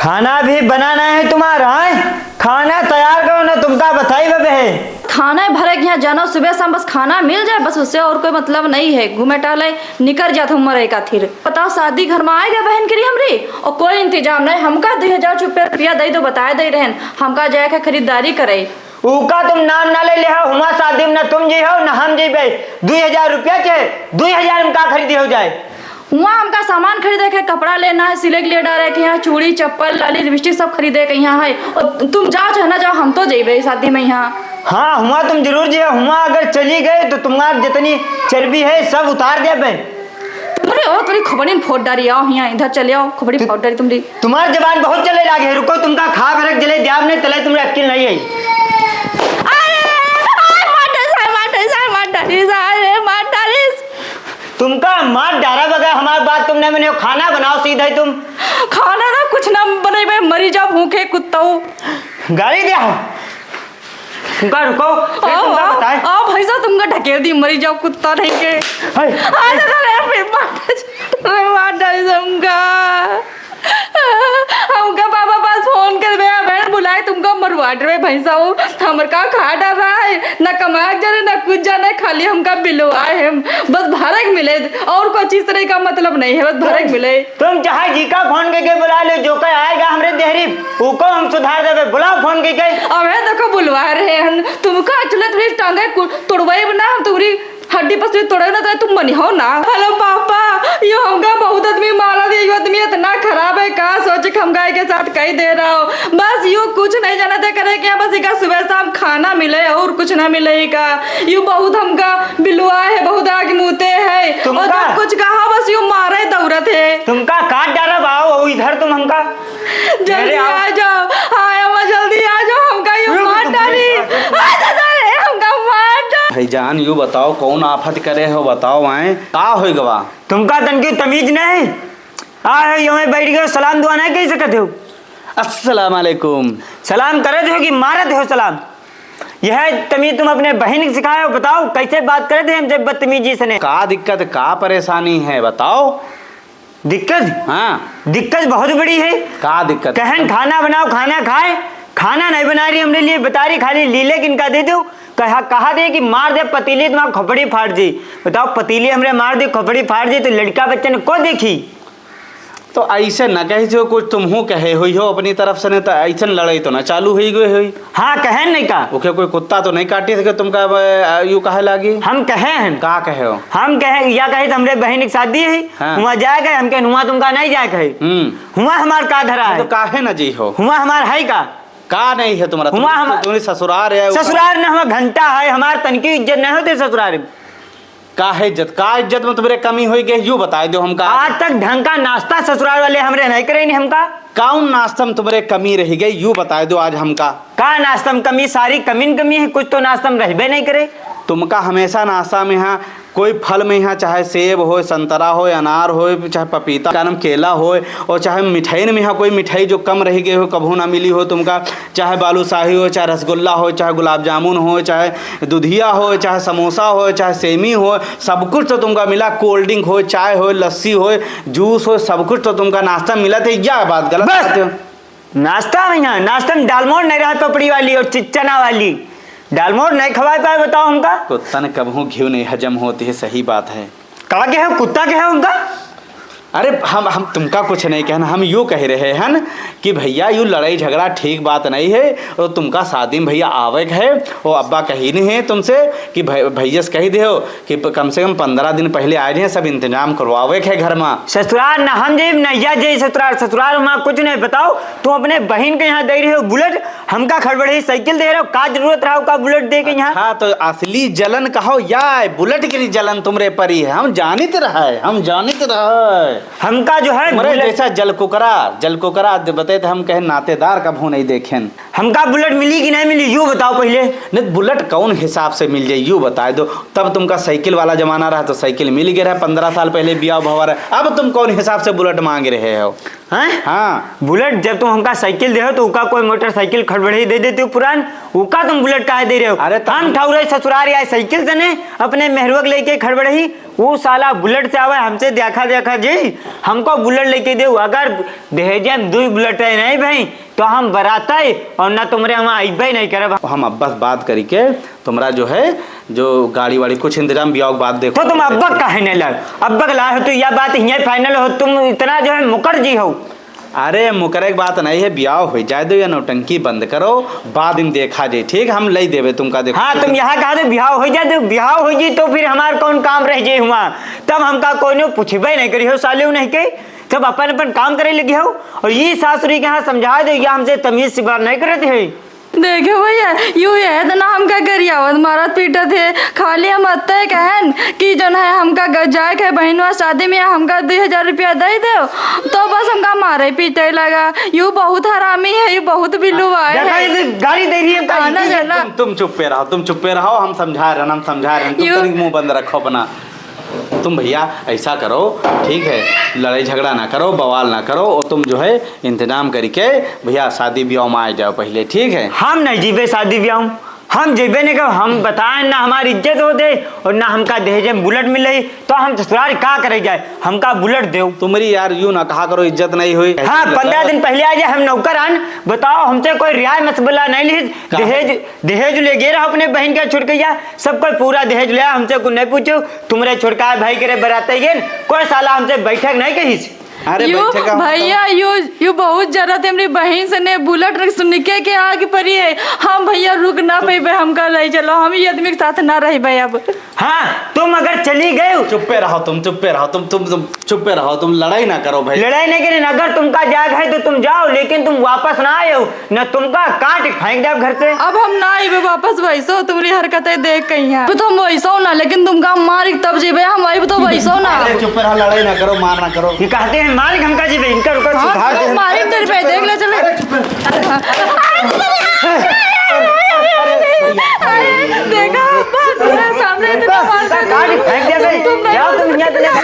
खाना भी बनाना है तुम्हारा है? खाना तैयार करो ना, तुमका बताई बबे है। खाना भरे के यहाँ जाना सुबह शाम, बस खाना मिल जाए बस, उससे और कोई मतलब नहीं है। घूमे टहले निकल जात उम्र एक आखिर। बताओ शादी घर में आएगा बहन करी हमरी और कोई इंतजाम नहीं। हमका 2000 रुपया दे दो, बताए दे रहन हमका जाए के खरीदारी करे। उका तुम नाम ना ले हो, हुआ शादी में ना तुम जी हो ना हम जी भाई। 2000 रुपया के 2000 में का खरीदी हो जाए। वहाँ हमका सामान खरीदे के, कपड़ा लेना है, सिले के लिए डाले के यहाँ चूड़ी चप्पल लाली लिपस्टिक सब खरीदे के यहाँ है। और तुम जाओ चाहे ना जाओ, हम तो जेबे शादी में यहाँ। हाँ हुआ तुम जरूर जी, हुआ अगर चली गए तो तुम्हारी जितनी चर्बी है सब उतार दे बे। तुम्हारे ओ तुम्हारी खबरी फोड़ डाली, आओ यहाँ इधर चले आओ, खबरी फोड़ डाली तुम्हारी। तुम्हारी जबान बहुत चले लागे, रुको तुमका खा भरक जले दियाब ने तले तुम्हें अक्ल नहीं है। तुमका मार डारा बगैर हमारी बात तुमने मैंने खाना बनाओ सीधा तुम। खाना ना कुछ ना बने, मरी जाओ भूखे कुत्ता। गाड़ी दे तुमका रुको बताए। आओ भाई साहब तुमका ढकेल दी, मरी जाओ कुत्ता नहीं के। हमका पापा पास फोन कर दे, बहन बुलाए तुमको मरवाट रहे भैंसा हो। हमर का खा डाल रहा है, ना कमाए जाने ना कुछ जाने, खाली हमका बिलवाए है बस भरक मिले, और कोई चीज तरह का मतलब नहीं है, बस भरक मिले। तुम चाहे जी का फोन करके बुला लो, जो कोई आएगा हमरे देहरी उको हम सुधार देवे, बुलाओ फोन करके। अब देखो बुलवा रहे हैं तुमका, चले थोड़ी टांगे तोड़वाई बना, हम तुम्हारी हड्डी पसली तोड़े ना तो तुम बनी हो ना। हेलो पापा, ये हमका बहुत आदमी मारा दिया, ये आदमी इतना खराब है, कहा सोचे हम गाय के साथ कही दे रहा हो। बस यू कुछ नहीं जाना था करे कि बस इका सुबह शाम खाना मिले और कुछ ना मिले का। यू बहुत हमका बिलुआ है, बहुत आग मुते है, और जब कुछ कहा बस यू मारे दौड़त है। तुमका काट डाला बाओ इधर, तुम हमका जल्दी आ जाओ। हाँ जल्दी आ जाओ, हमका यू मार डाली, हमका मार डाली। भाईजान यू बताओ कौन आफत करे हो, बताओ आए का हो गवा। तुमका तन की तमीज नहीं आ यो में बैठ गए, सलाम दुआ नहीं कह सकते हो। अस्सलाम वालेकुम। सलाम करते हो कि मारते हो सलाम? यह तमीज तुम अपने बहन की सिखाए हो? बताओ कैसे बात करे थे हम जब बदतमीजी से। का दिक्कत का परेशानी है बताओ। दिक्कत? हाँ दिक्कत बहुत बड़ी है। का दिक्कत? कहन खाना बनाओ खाना खाए, खाना नहीं बना रही हमने लिए, बता रही खाली लीले किनका दे दो। कहा दे कि मार दे पतीली तुम्हारा खोपड़ी फाड़ दी। बताओ पतीली हमरे मार दी खोपड़ी फाड़ दी तो लड़का बच्चे ने को देखी? तो ऐसे न कही जो कुछ तुम हो कहे हुई हो अपनी तरफ से, नहीं तो ऐसा लड़ाई तो ना चालू हुई गई हुई। हाँ कहन नहीं का ओके, कोई कुत्ता तो नहीं काटी थे तुम का यू कहे लागी? हम कहे हैं का कहे हो? हम कहे या कहे तो हमरे बहन की शादी है। हाँ। हुआ जाए गए हम कहे हुआ तुमका नहीं जाए कहे। हुआ हमार का धरा है तो काहे न जी हो? हुआ हमार है का नहीं है तुम्हारा? हुआ हम तुम्हारी ससुराल है। ससुराल में हमारा घंटा है, हमार तनकी इज्जत नहीं होती ससुराल में। का है इज्जत? का इज्जत में तुम्हारे कमी हुई गई यू बताए दो हमका। आज तक ढंग का नाश्ता ससुराल वाले हमरे नहीं करे नहीं हमका। कौन नाश्ता में तुम्हारे कमी रही गई यू बताए दो आज हमका। का नाश्ता में कमी? सारी कमी है, कुछ तो नाश्ता में रहबे नहीं करे। तुमका हमेशा नाश्ता में यहाँ कोई फल में यहाँ चाहे सेब हो, संतरा हो, अनार हो, चाहे पपीता का नाम केला हो, और चाहे मिठाई में यहाँ कोई मिठाई जो कम रह गई हो कभू ना मिली हो तुमका, चाहे बालूशाही हो, चाहे रसगुल्ला हो, चाहे गुलाब जामुन हो, चाहे दूधिया हो, चाहे समोसा हो, चाहे सेमी हो, सब कुछ तो तुमका मिला। कोल्ड ड्रिंक हो, चाय हो, लस्सी हो, जूस हो, सब कुछ तो तुमका नाश्ता मिला था। यह बात गलत बात है। नाश्ता में यहाँ नाश्ता में दालमोट नहीं रहा, पपड़ी वाली और चना वाली दालमोट नहीं खवाए पाए। बताओ हमका कुत्ता ने कभू घी नहीं हजम होती है, सही बात है। का के है कुत्ता के है उनका? अरे हम तुमका कुछ नहीं कहना, हम यूँ कह रहे हैं कि भैया यूँ लड़ाई झगड़ा ठीक बात नहीं है, और तुमका शादी में भैया आवे है, और अब्बा कही नहीं है तुमसे कि भैया से कही दे हो कि कम से कम 15 दिन पहले आए हैं, सब इंतजाम करवावे है घर में। ससुराल ना हम जेब नैया जे ससुराल में कुछ नहीं। बताओ तुम अपने बहन के यहाँ दे रहे हो बुलेट, हमका खड़बड़ी साइकिल दे रहे हो, का जरूरत रहा का बुलेट दे के यहाँ? हाँ तो असली जलन कहो या बुलेट की जलन तुमरे परी है, हम जानित रहा है, हम जानित रहा है। हमका जो है जैसा जल कुकरा बताए थे, हम कहे नातेदार कभू नहीं देखें। हमका बुलेट मिली कि नहीं मिली यू बताओ पहले। नहीं बुलेट कौन हिसाब से मिल जाए यू बता दो। तब तुमका साइकिल वाला जमाना रहा तो साइकिल मिल गया है, 15 साल पहले बिया भवा रहा, अब तुम कौन हिसाब से बुलेट मांग रहे हो? हाँ बुलेट जब तुम हमका साइकिल दे हो तो उका कोई मोटरसाइकिल खड़बड़ी दे देते हो पुरान, उका तुम बुलेट काहे दे रहे हो? अरे हम ठाउरे ससुराल आए साइकिल से ने अपने मेहरुआ लेके खड़बड़ी वो साला बुलेट से आवे हमसे देखा देखा जी हमको बुलेट लेके दे। अगर दहेज में 2 बुलेट है नहीं भाई तो हम बराता है और ना तुम्हारे हम आइबे नहीं करे। हम अब्बा से बात करी के तुम्हारा जो है जो गाड़ी वाड़ी कुछ इंतजाम बिया के बाद देखो। तो तुम अब्बा काहे नहीं लाए? अब्बा लाए हो तो यह बात यही फाइनल हो। तुम इतना जो है मुकर जी हो। अरे मुकरे की बात नहीं है, ब्याह हो जाए दो या नौटंकी बंद करो, बाद में देखा जाए। ठीक, हम ले देवे तुमका देखो। हाँ तुम यहाँ कहा तो ब्याह हो जाए, तो ब्याह हो जी तो फिर हमार कौन काम रह जाए हुआ। तब हमका कोई ने पूछबे नहीं करी हो, साले नहीं के तब अपन अपन काम करे लगी हो। और ये सासुरी के यहाँ समझा दो या हमसे तमीज से बात नहीं करते है। देखे भैया यूँ है तो ना हमका गरियावत मारत पीटत है। खाली हम अत्ते कहन कि जन है हमका जाए के बहनवा शादी में हमका 2000 रुपया दे दो तो बस हमका मारे पीटे लगा। यू बहुत हरामी है, यू बहुत बिल्लुआ है। गाड़ी दे रही है। तुम चुप पे रहो, तुम चुप पे रहो। हम समझा रहे हैं, तुम तनिक मुंह बंद रखो अपना। तुम भैया ऐसा करो, ठीक है, लड़ाई झगड़ा ना करो, बवाल ना करो, और तुम जो है इंतजाम करके भैया शादी ब्याह में आ जाओ पहले। ठीक है, हम नहीं जीवे शादी ब्याह, हम जेबे नहीं करो। हम बताएं ना हमारी इज्जत हो दे और ना हमका दहेज में बुलेट मिले तो हम ससुराल का करे जाए। हमका बुलेट दो। तुम्हारी यार यूँ ना कहा करो, इज्जत नहीं हुई। हाँ 15 दिन पहले आ जाए, हम नौकर आन। बताओ हमसे कोई रियाय मसबला नहीं ली। दहेज ले गए रहा अपने बहन का छुड़कैया, सब कोई पूरा दहेज लिया। हमसे कुछ नहीं पूछो। तुम्हारे छुड़का भाई के बराते गए, कोई साला हमसे बैठक नहीं कही। अरे भैया यू बहुत जरूरत है मेरी बहन से ने बुलेट निके के आगे पड़ी है। हम भैया रुक ना पे हमका ले चलो, हम ये आदमी के साथ ना रही भाई अब। हाँ तुम अगर चली गए चुप्पे रहो, तुम चुप्पे रहो, तुम चुप्पे रहो, तुम लड़ाई ना करो भाई। लड़ाई नहीं करें। अगर तुमका जाग है तो तुम जाओ, लेकिन तुम वापस ना आए हो न तुमका काट फेंक दे घर से। अब हम ना आए वापस वैसो तुम्हारी हरकतें देख कहीं है तो हम वैसो ना, लेकिन तुमका मार तब जेबे हम आई तो वैसो ना। चुप्पे रहो, लड़ाई ना करो, मार ना करो। ये कहते हैं मालिक हमका जी इनका रुका सुधार दे। मारी तेरे पे देख ले चले। देखा सामने काट फेंक दे। जाओ तुम यहाँ